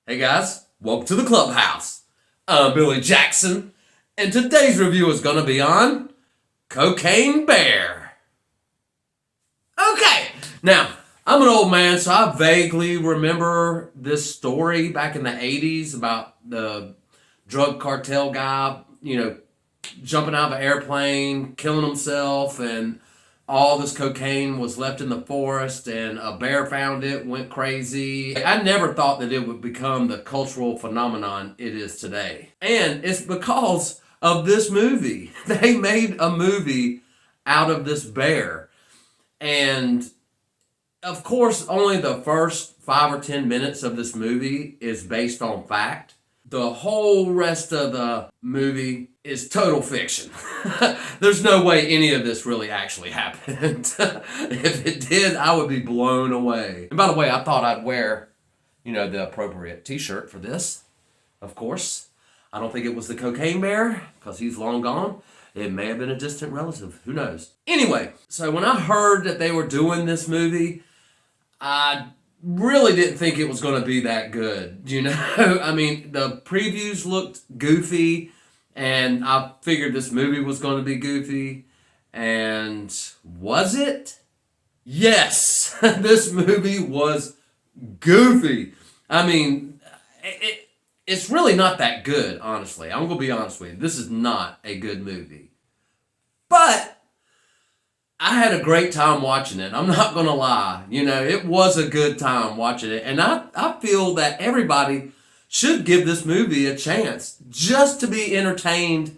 Hey guys, welcome to the clubhouse. I'm Billy Jackson, and today's review is going to be on Cocaine Bear. Okay, now I'm an old man, so I vaguely remember this story back in the 80s about the drug cartel guy, jumping out of an airplane, killing himself, and all this cocaine was left in the forest, and a bear found it, went crazy. I never thought that it would become the cultural phenomenon it is today. And it's because of this movie. They made a movie out of this bear. And of course, only the first 5 or 10 minutes of this movie is based on fact. The whole rest of the movie is total fiction. There's no way any of this really actually happened. If it did, I would be blown away. And by the way, I thought I'd wear, the appropriate t-shirt for this, of course. I don't think it was the Cocaine Bear, because he's long gone. It may have been a distant relative. Who knows? Anyway, so when I heard that they were doing this movie, I really didn't think it was going to be that good. I mean, the previews looked goofy, and I figured this movie was going to be goofy. And was it? Yes, this movie was goofy. I mean, it's really not that good, honestly. I'm going to be honest with you. This is not a good movie. But I had a great time watching it. I'm not going to lie. It was a good time watching it. And I feel that everybody should give this movie a chance just to be entertained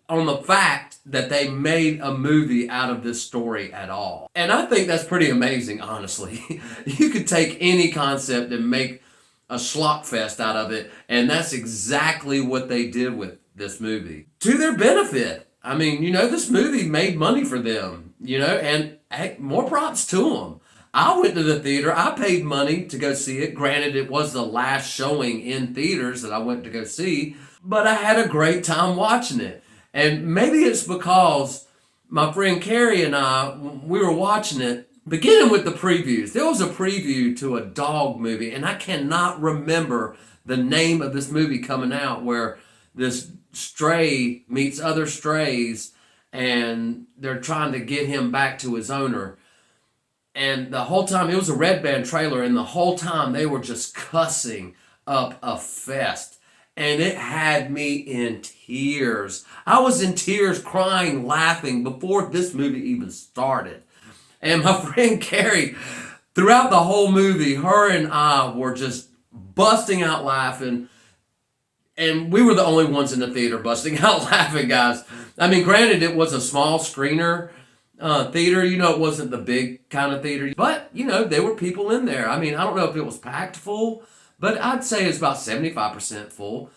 on the fact that they made a movie out of this story at all. And I think that's pretty amazing, honestly. You could take any concept and make a schlock fest out of it. And that's exactly what they did with this movie. To their benefit. I mean, this movie made money for them, and heck, more props to them. I went to the theater. I paid money to go see it. Granted, it was the last showing in theaters that I went to go see, but I had a great time watching it. And maybe it's because my friend Carrie and I, we were watching it, beginning with the previews. There was a preview to a dog movie, and I cannot remember the name of this movie coming out, where this stray meets other strays and they're trying to get him back to his owner. And the whole time, it was a Red Band trailer, and the whole time they were just cussing up a fest. And it had me in tears. I was in tears, crying, laughing before this movie even started. And my friend Carrie, throughout the whole movie, her and I were just busting out laughing. And we were the only ones in the theater busting out laughing, guys. I mean, granted, it was a small screener theater. It wasn't the big kind of theater. But, there were people in there. I mean, I don't know if it was packed full, but I'd say it's about 75% full.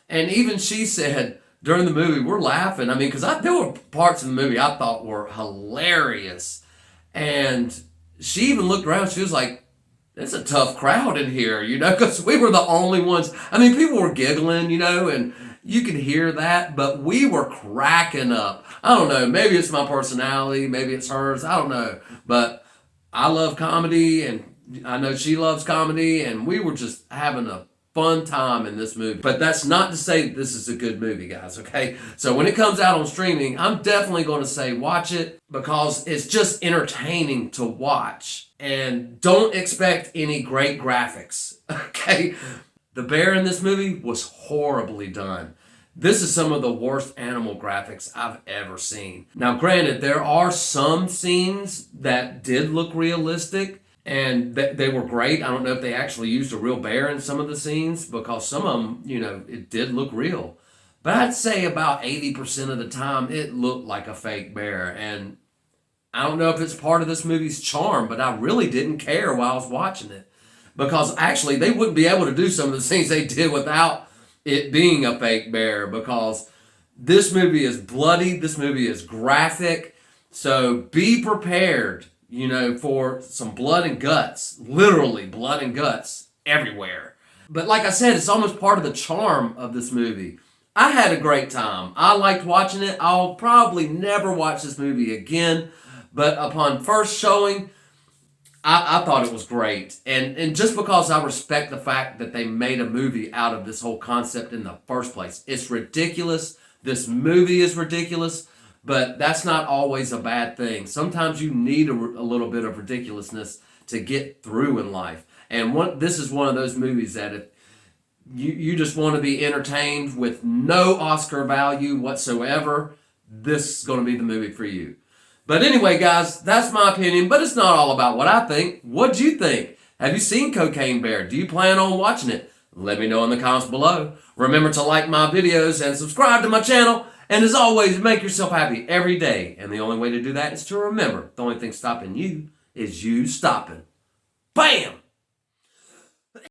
And even she said during the movie, we're laughing. I mean, because there were parts of the movie I thought were hilarious. And she even looked around. She was like, it's a tough crowd in here, because we were the only ones. I mean, people were giggling, and you could hear that, but we were cracking up. I don't know, maybe it's my personality, maybe it's hers, I don't know. But I love comedy, and I know she loves comedy, and we were just having a fun time in this movie. But that's not to say this is a good movie, guys, okay? So when it comes out on streaming, I'm definitely going to say watch it, because it's just entertaining to watch. And don't expect any great graphics, okay? The bear in this movie was horribly done. This is some of the worst animal graphics I've ever seen. Now, granted, there are some scenes that did look realistic, and they were great. I don't know if they actually used a real bear in some of the scenes, because some of them, it did look real. But I'd say about 80% of the time, it looked like a fake bear. And I don't know if it's part of this movie's charm, but I really didn't care while I was watching it. Because actually, they wouldn't be able to do some of the things they did without it being a fake bear. Because this movie is bloody, this movie is graphic. So be prepared, for some blood and guts. Literally blood and guts everywhere. But like I said, it's almost part of the charm of this movie. I had a great time. I liked watching it. I'll probably never watch this movie again. But upon first showing, I thought it was great. And just because I respect the fact that they made a movie out of this whole concept in the first place. It's ridiculous. This movie is ridiculous, but that's not always a bad thing. Sometimes you need a little bit of ridiculousness to get through in life. And this is one of those movies that if you just want to be entertained with no Oscar value whatsoever, this is going to be the movie for you. But anyway, guys, that's my opinion, but it's not all about what I think. What'd you think? Have you seen Cocaine Bear? Do you plan on watching it? Let me know in the comments below. Remember to like my videos and subscribe to my channel. And as always, make yourself happy every day. And the only way to do that is to remember the only thing stopping you is you stopping. Bam!